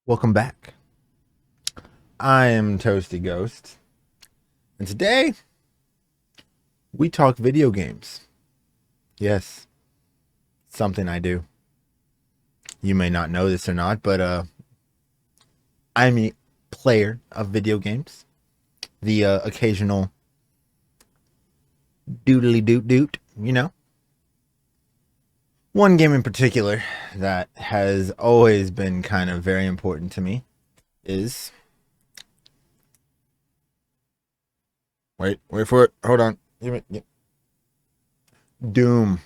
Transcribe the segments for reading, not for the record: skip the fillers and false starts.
Welcome back. I am Toasty Ghost, and today we talk video games. Yes, something I do. You may not know this or not, but I'm a player of video games. The occasional doodly doot doot, you know. One game in particular that has always been kind of very important to me is wait for it. Hold on. Doom.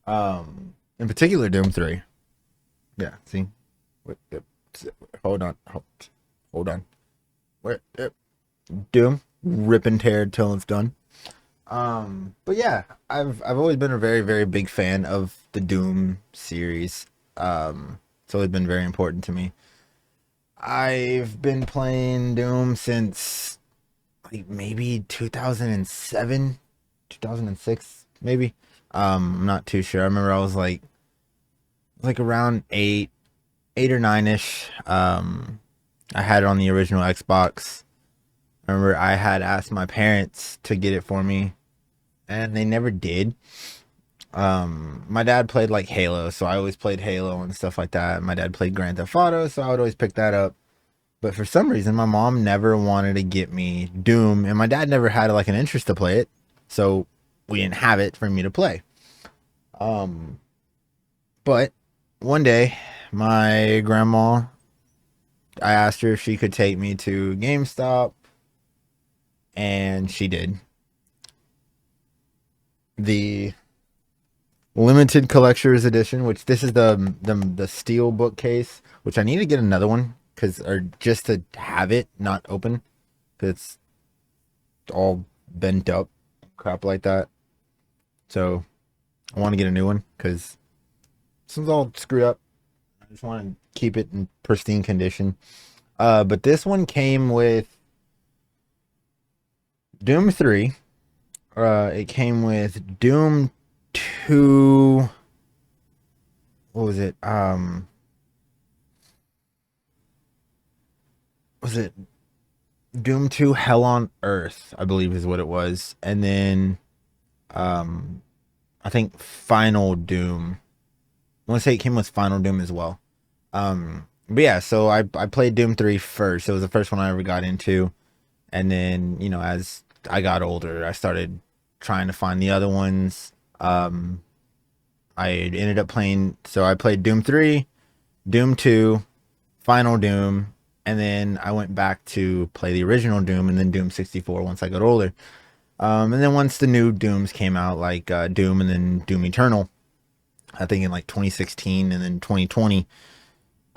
In particular, Doom 3. Yeah, see? Wait, yep. Hold on. Hold on. Where? Yep. Doom. Rip and tear till it's done. But yeah, I've always been a very, very big fan of the Doom series. It's always been very important to me. I've been playing Doom since like maybe 2007, 2006, maybe. I'm not too sure. I remember I was like around eight or nine ish. I had it on the original Xbox. I remember I had asked my parents to get it for me, and they never did. My dad played like Halo, so I always played Halo and stuff like that. My dad played Grand Theft Auto, so I would always pick that up. But for some reason, my mom never wanted to get me Doom, and my dad never had like an interest to play it, so we didn't have it for me to play. Um, but one day, my grandma, I asked her if she could take me to GameStop, and she did. The limited collector's edition, which this is the steel bookcase, which I need to get another one because or just to have it not open because it's all bent up, crap like that. So I want to get a new one because this one's all screwed up. I just want to keep it in pristine condition. But this one came with Doom 3. It came with Doom 2. What was it? Was it Doom 2 Hell on Earth, I believe is what it was. And then um I think Final Doom. I want to say it came with Final Doom as well. But yeah, so I played Doom 3 first. It was the first one I ever got into. And then, as I got older, I started trying to find the other ones. I ended up playing, so I played Doom 3, Doom 2, Final Doom, and then I went back to play the original Doom and then Doom 64 once I got older. And then once the new Dooms came out, like Doom and then Doom Eternal, I think in like 2016 and then 2020,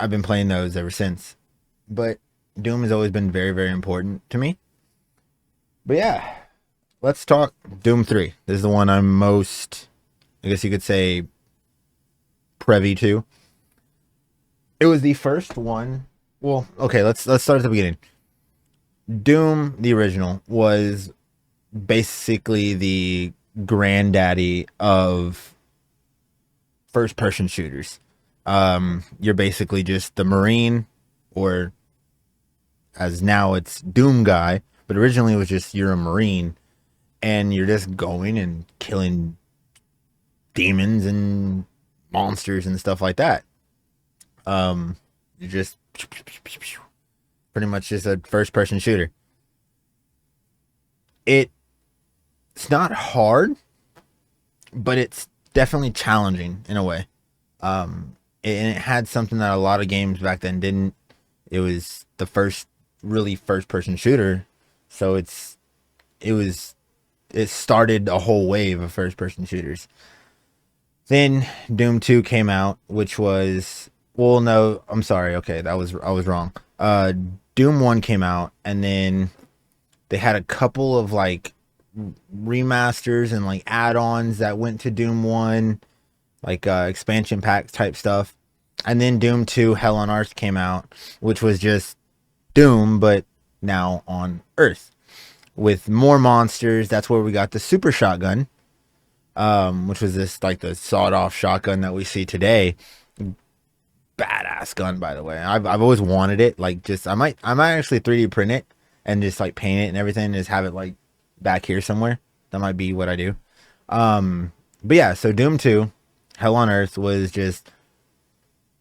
I've been playing those ever since. But Doom has always been very, very important to me. But yeah, let's talk Doom 3. This is the one I'm most, I guess you could say, privy to. It was the first one. Well, okay, let's start at the beginning. Doom, the original, was basically the granddaddy of first person shooters. You're basically just the Marine, or as now it's Doom guy, but originally it was just you're a Marine and you're just going and killing demons and monsters and stuff like that. You're just pretty much just a first person shooter. It's not hard, but it's definitely challenging in a way. And it had something that a lot of games back then didn't. It was the first really first person shooter, so it was it started a whole wave of first person shooters. Then Doom 2 came out, which was, well, no, I'm sorry. Okay, I was wrong. Doom 1 came out, and then they had a couple of like remasters and like add-ons that went to Doom 1, like expansion packs type stuff. And then Doom 2 Hell on Earth came out, which was just Doom but now on Earth with more monsters. That's where we got the super shotgun, which was this like the sawed-off shotgun that we see today. badass gun, by the way. I've always wanted it. Like, just I might actually 3D print it and just like paint it and everything, and just have it like back here somewhere. That might be what I do. But yeah, so Doom 2, Hell on Earth was just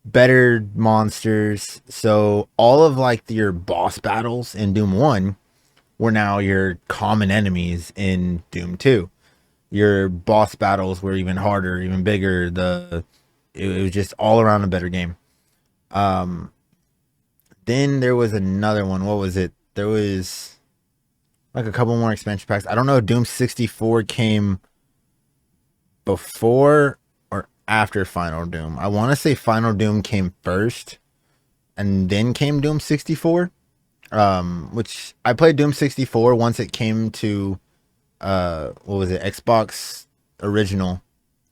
better monsters. So all of like your boss battles in Doom 1 were now your common enemies in Doom 2. Your boss battles were even harder, even bigger. It was just all around a better game. Then there was another one. What was it? There was like a couple more expansion packs. I don't know if Doom 64 came before or after Final Doom. I want to say Final Doom came first and then came Doom 64. Which I played Doom 64 once it came to what was it? Xbox original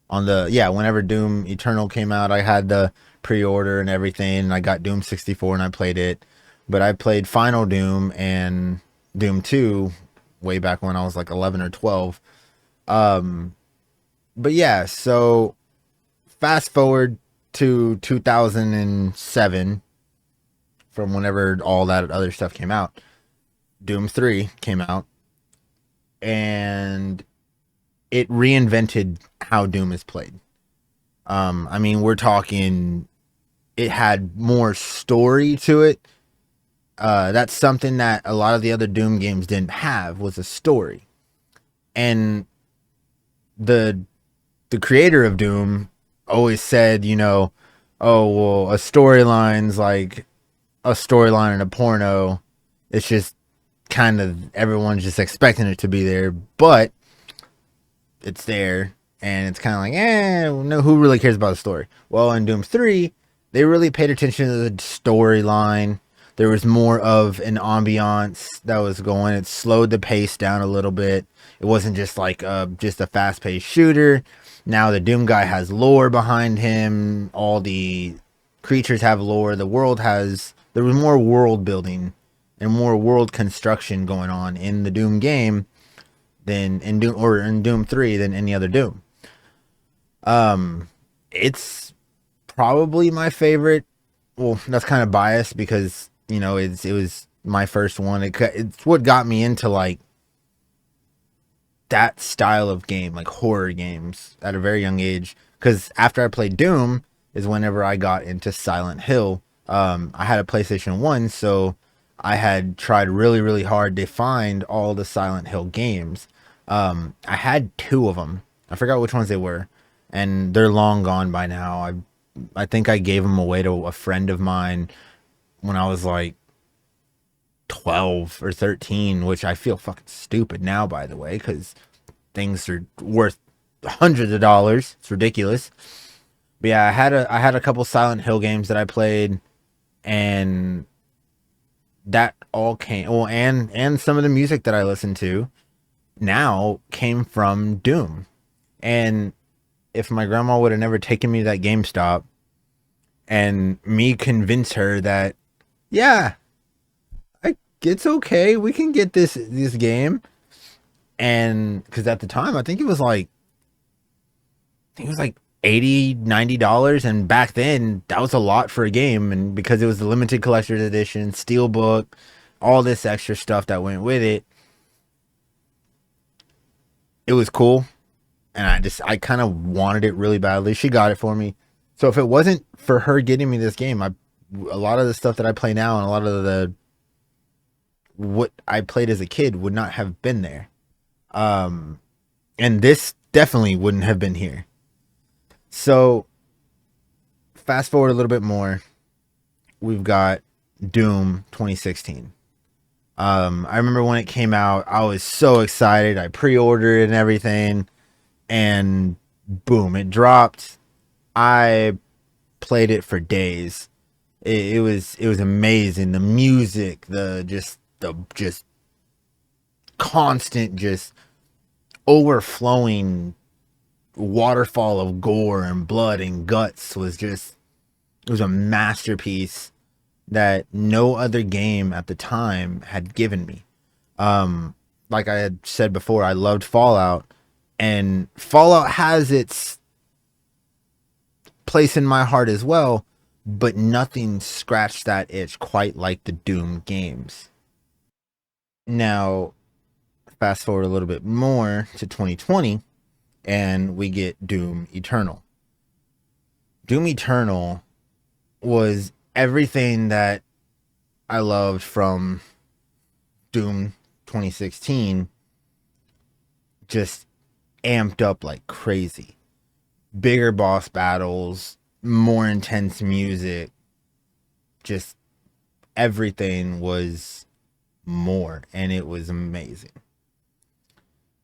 on whenever Doom Eternal came out, I had the pre-order and everything, and I got Doom 64 and I played it. But I played Final Doom and Doom 2 way back when I was like 11 or 12. But yeah, so fast forward to 2007, from whenever all that other stuff came out. Doom 3 came out, and it reinvented how Doom is played. I mean, we're talking, it had more story to it. That's something that a lot of the other Doom games didn't have, was a story. And the creator of Doom always said, oh, well, a storyline's like a storyline in a porno. It's just kind of, everyone's just expecting it to be there, but it's there, and it's kind of like, no, who really cares about the story? Well, in Doom 3, they really paid attention to the storyline. There was more of an ambiance that was going. It slowed the pace down a little bit. It wasn't just like just a fast-paced shooter. Now the Doom guy has lore behind him. All the creatures have lore. There was more world building and more world construction going on in the Doom game than in Doom 3 than any other Doom. It's probably my favorite. Well, that's kind of biased because, it was my first one. It's what got me into like that style of game, like horror games, at a very young age. Because after I played Doom is whenever I got into Silent Hill. I had a PlayStation 1, so I had tried really, really hard to find all the Silent Hill games. I had 2 of them. I forgot which ones they were, and they're long gone by now. I think I gave them away to a friend of mine when I was like 12 or 13, which I feel fucking stupid now, by the way, because things are worth hundreds of dollars. It's ridiculous. But yeah, I had a couple Silent Hill games that I played, and that all came, well, and some of the music that I listened to now came from Doom. And if my grandma would have never taken me to that GameStop and me convince her that, yeah, it's okay, we can get this game. And because at the time, I think it was like $80-$90, and back then that was a lot for a game. And because it was the limited collector's edition, steelbook, all this extra stuff that went with it, it was cool. And I kind of wanted it really badly. She got it for me. So if it wasn't for her getting me this game, a lot of the stuff that I play now and a lot of what I played as a kid would not have been there. And this definitely wouldn't have been here. So fast forward a little bit more. We've got Doom 2016. I remember when it came out, I was so excited. I pre-ordered it and everything, and boom, it dropped. I played it for days. It was amazing. The music, the constant, just overflowing waterfall of gore and blood and guts it was a masterpiece that no other game at the time had given me. Like I had said before, I loved Fallout, and Fallout has its place in my heart as well, but nothing scratched that itch quite like the Doom games. Now, fast forward a little bit more to 2020, and we get Doom Eternal. Doom Eternal was everything that I loved from Doom 2016, just amped up like crazy. Bigger boss battles, more intense music, just everything was more, and it was amazing.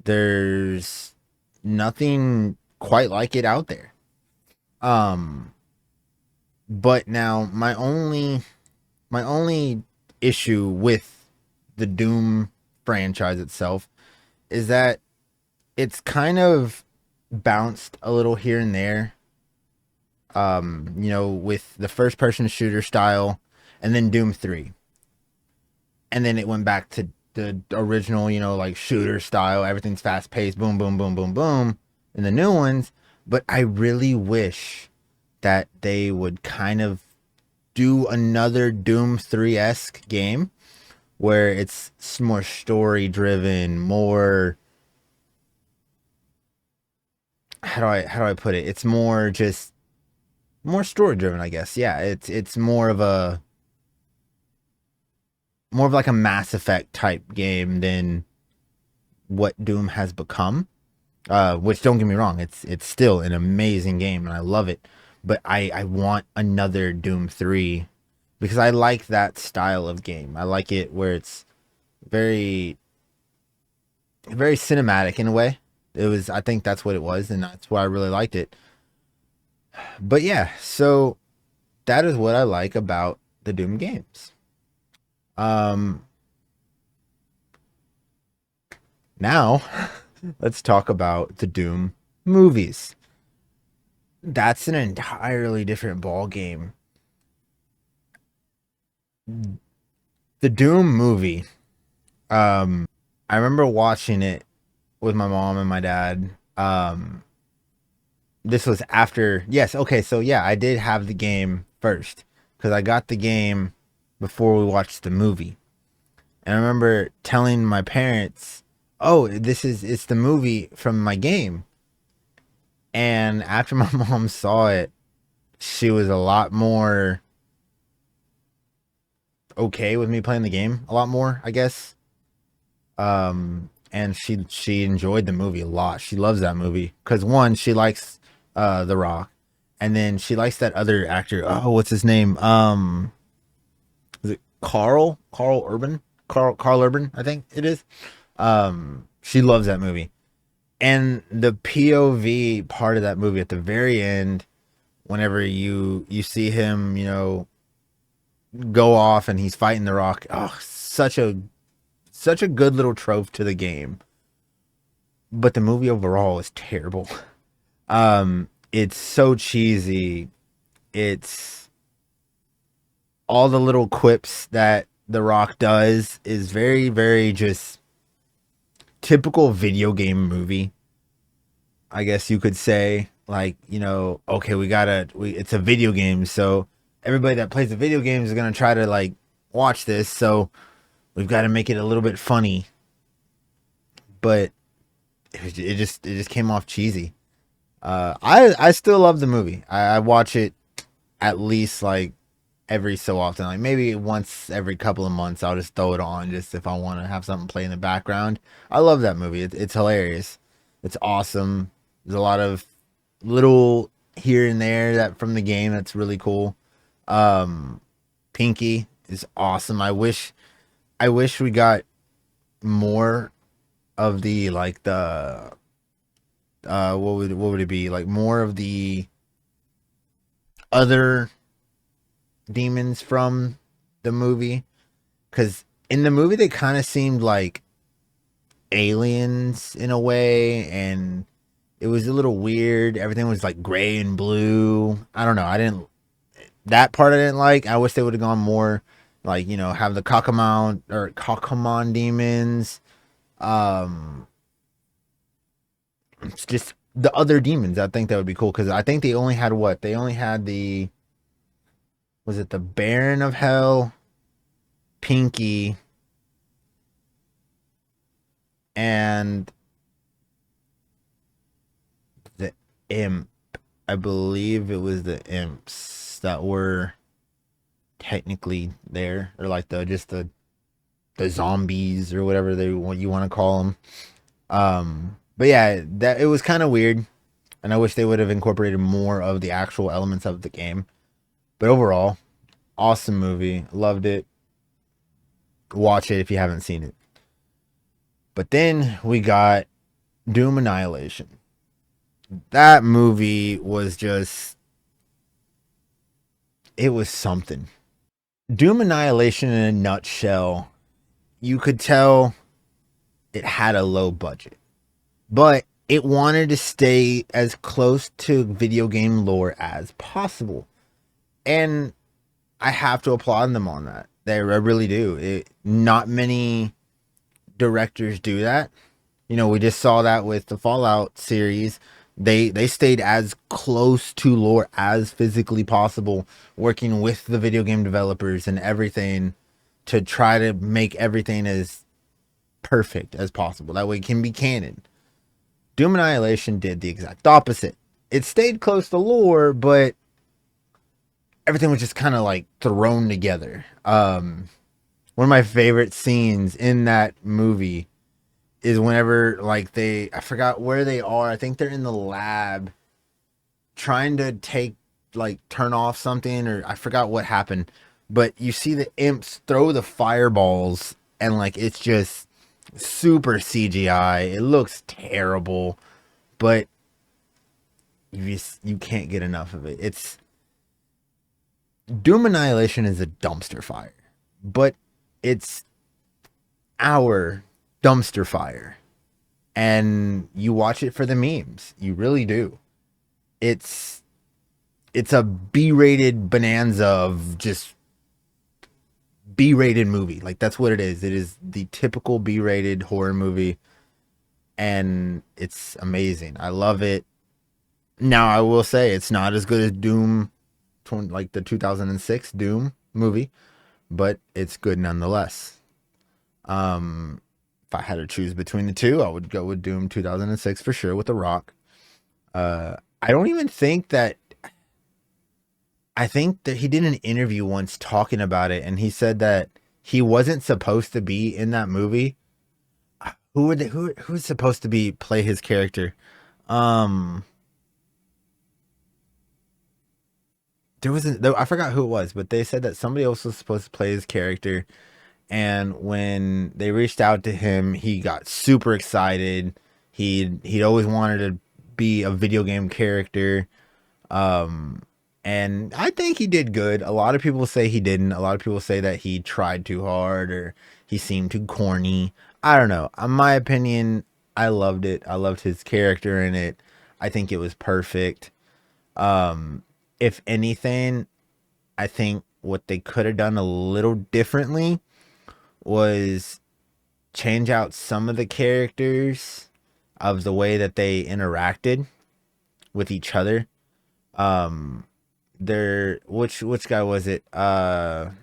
There's nothing quite like it out there. Um but now my only issue with the Doom franchise itself is that it's kind of bounced a little here and there. With the first person shooter style, and then Doom 3. And then it went back to the original, like shooter style. Everything's fast paced, boom, boom, boom, boom, boom, in the new ones. But I really wish that they would kind of do another Doom 3 esque game where it's more story driven, more, how do I put it? It's more just more story driven, I guess. Yeah, it's more of like a Mass Effect type game than what Doom has become. Which, don't get me wrong, it's still an amazing game and I love it. But I want another Doom 3 because I like that style of game. I like it where it's very very cinematic in a way. I think that's what it was, and that's why I really liked it. But yeah, so that is what I like about the Doom games. Um Now let's talk about the Doom movies. That's an entirely different ball game. The Doom movie. I remember watching it with my mom and my dad. This was after. Yes, okay, so yeah, I did have the game first because I got the game before we watched the movie. And I remember telling my parents, "Oh, it's the movie from my game." And after my mom saw it, she was a lot more okay with me playing the game a lot more, I guess. And she enjoyed the movie a lot. She loves that movie because, one, she likes The Rock, and then she likes that other actor. Oh, what's his name? Is it Carl Urban? Carl Urban, I think it is. She loves that movie, and the POV part of that movie at the very end, whenever you see him, go off and he's fighting The Rock. Oh, such a good little trope to the game. But the movie overall is terrible. It's so cheesy. It's all the little quips that The Rock does is very, very just typical video game movie. I guess you could say, like, okay, it's a video game, so everybody that plays the video games is gonna try to like watch this, so we've got to make it a little bit funny. But it just came off cheesy. I still love the movie. I watch it at least like every so often, like maybe once every couple of months. I'll just throw it on just if I want to have something play in the background. I love that movie. It's hilarious. It's awesome. There's a lot of little here and there that from the game that's really cool. Um, Pinky is awesome. I wish we got more of the like the what would it be, like more of the other demons from the movie, because in the movie they kind of seemed like aliens in a way, and it was a little weird. Everything was like gray and blue. I don't know, I didn't that part I didn't like. I wish they would have gone more like, have the Kakamon demons. um it's just the other demons. I think that would be cool because I think they only had the Was it the Baron of Hell, Pinky, and the Imp? I believe it was the Imps that were technically there, or like the zombies or whatever they what you want to call them. But yeah, that it was kind of weird, and I wish they would have incorporated more of the actual elements of the game. But overall, awesome movie, loved it. Watch it if you haven't seen it. But then we got Doom Annihilation. That movie was just, it was something. Doom Annihilation in a nutshell, you could tell it had a low budget, but it wanted to stay as close to video game lore as possible. And I have to applaud them on that. I really do. Not many directors do that. You know, we just saw that with the Fallout series. They stayed as close to lore as physically possible, working with the video game developers and everything to try to make everything as perfect as possible. That way it can be canon. Doom Annihilation did the exact opposite. It stayed close to lore, but everything was just kind of like thrown together. One of my favorite scenes in that movie is whenever like I forgot where they are. I think they're in the lab trying to turn off something, or I forgot what happened. But you see the imps throw the fireballs, and like it's just super CGI. It looks terrible, but you can't get enough of it. It's Doom Annihilation is a dumpster fire, but it's our dumpster fire, and you watch it for the memes. You really do. It's a B-rated bonanza of just B-rated movie. Like that's what it is. It is the typical B-rated horror movie, and it's amazing. I love it. Now I will say it's not as good as Doom, like the 2006 Doom movie, but it's good nonetheless. If I had to choose between the two, I would go with Doom 2006 for sure with The Rock. I don't even think that. I think that he did an interview once talking about it, and he said that he wasn't supposed to be in that movie. Who's supposed to be play his character? Um, I forgot who it was, but they said that somebody else was supposed to play his character, and when they reached out to him, he got super excited. He'd always wanted to be a video game character. Um, and I think he did good. A lot of people say he didn't. A lot of people say that he tried too hard or he seemed too corny. I don't know. In my opinion, I loved it. I loved his character in it. I think it was perfect. If anything, I think what they could have done a little differently was change out some of the characters of the way that they interacted with each other. There which guy was it? Oh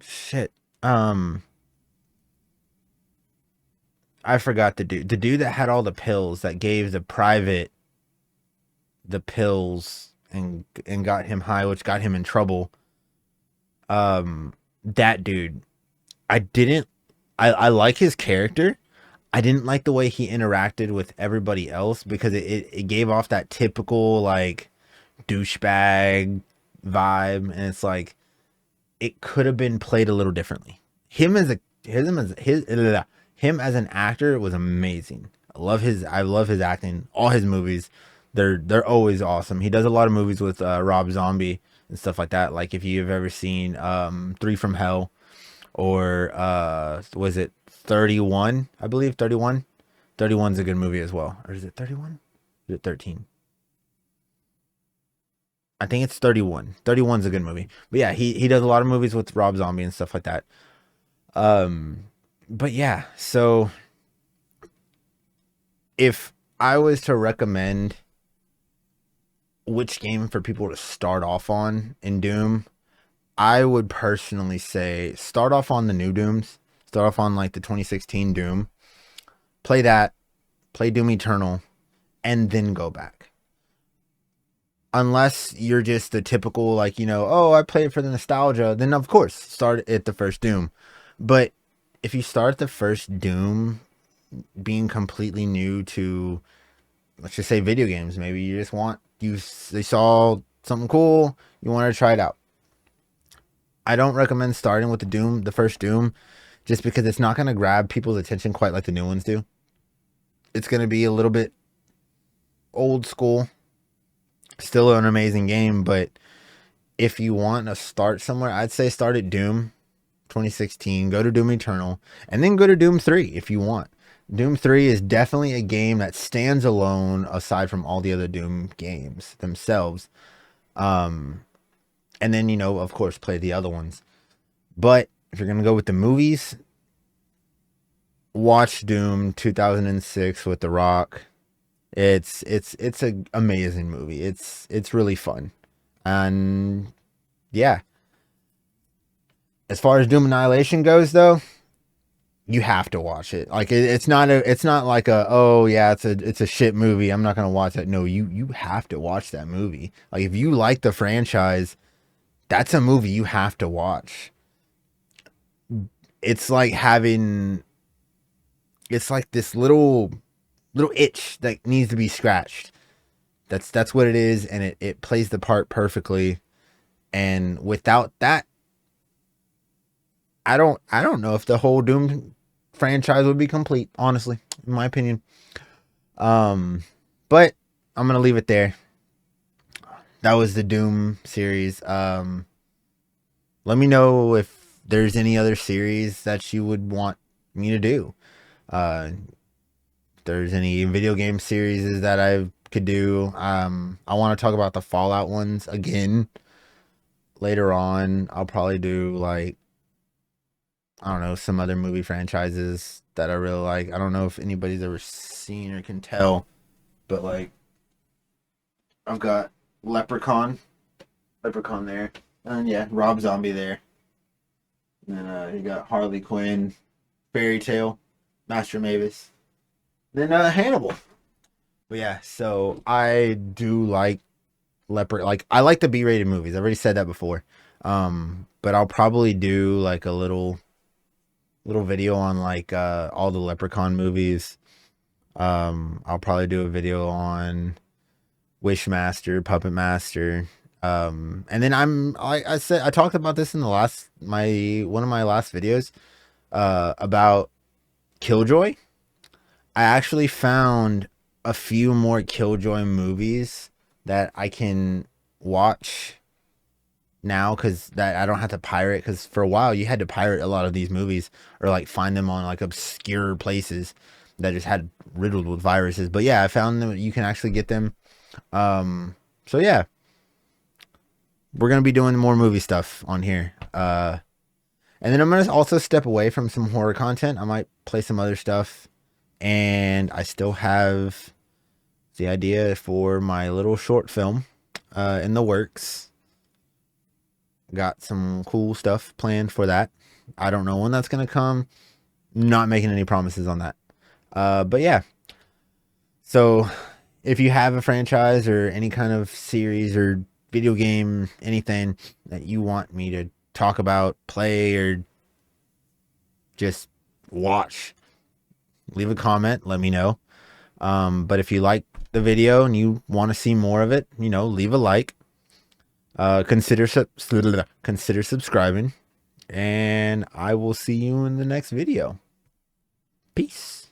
shit. I forgot the dude that had all the pills that gave the private the pills and got him high, which got him in trouble. That dude. I didn't I like his character. I didn't like the way he interacted with everybody else because it gave off that typical like douchebag vibe, and it's like it could have been played a little differently. Him as an actor was amazing. I love his acting. All his movies, they're always awesome. He does a lot of movies with Rob Zombie and stuff like that. Like if you've ever seen Three from Hell, or was it 31? I believe 31. 31's a good movie as well. Or is it 31? Is it 13? I think it's 31. 31's a good movie. But yeah, he does a lot of movies with Rob Zombie and stuff like that. But yeah, so if I was to recommend which game for people to start off on in Doom, I would personally say start off on the new Dooms. Start off on like the 2016 Doom. Play that, play Doom Eternal, and then go back. Unless you're just the typical, like, oh, I played for the nostalgia, then of course, start at the first Doom. But if you start the first Doom being completely new to, let's just say, video games, maybe you just they saw something cool, you want to try it out. I don't recommend starting with the first Doom, just because it's not going to grab people's attention quite like the new ones do. It's going to be a little bit old school. Still an amazing game, but if you want to start somewhere, I'd say start at Doom 2016, go to Doom Eternal, and then go to Doom 3 if you want. Doom 3 is definitely a game that stands alone aside from all the other Doom games themselves. And then, of course, play the other ones. But if you're going to go with the movies, watch Doom 2006 with The Rock. It's an amazing movie. It's really fun. And yeah. As far as Doom Annihilation goes, though, you have to watch it. Like it's not like oh yeah, it's a shit movie, I'm not gonna watch that. No, you have to watch that movie. Like if you like the franchise, that's a movie you have to watch. It's like this little itch that needs to be scratched. That's what it is, and it plays the part perfectly. And without that, I don't know if the whole Doom franchise would be complete, honestly, in my opinion. But I'm gonna leave it there. That was the Doom series. Let me know if there's any other series that you would want me to do. If there's any video game series that I could do. I want to talk about the Fallout ones again later on. I'll probably do like, I don't know, some other movie franchises that I really like. I don't know if anybody's ever seen or can tell, but like I've got Leprechaun there, and yeah, Rob Zombie there. And then you got Harley Quinn, Fairy Tale, Master Mavis, then Hannibal. But yeah, so I do like I like the B-rated movies. I've already said that before. But I'll probably do like a little video on like all the Leprechaun movies. I'll probably do a video on Wishmaster, Puppet Master. And then I said, I talked about this in one of my last videos about Killjoy. I actually found a few more Killjoy movies that I can watch now, because that I don't have to pirate, because for a while you had to pirate a lot of these movies or like find them on like obscure places that just had riddled with viruses. But yeah, I found them, you can actually get them. So yeah, we're gonna be doing more movie stuff on here. And then I'm gonna also step away from some horror content. I might play some other stuff, and I still have the idea for my little short film in the works. Got some cool stuff planned for that. I don't know when that's gonna come. Not making any promises on that. But yeah. So if you have a franchise or any kind of series or video game, anything that you want me to talk about, play, or just watch, leave a comment, let me know. But if you like the video and you want to see more of it, leave a like. Consider subscribing, and I will see you in the next video. Peace.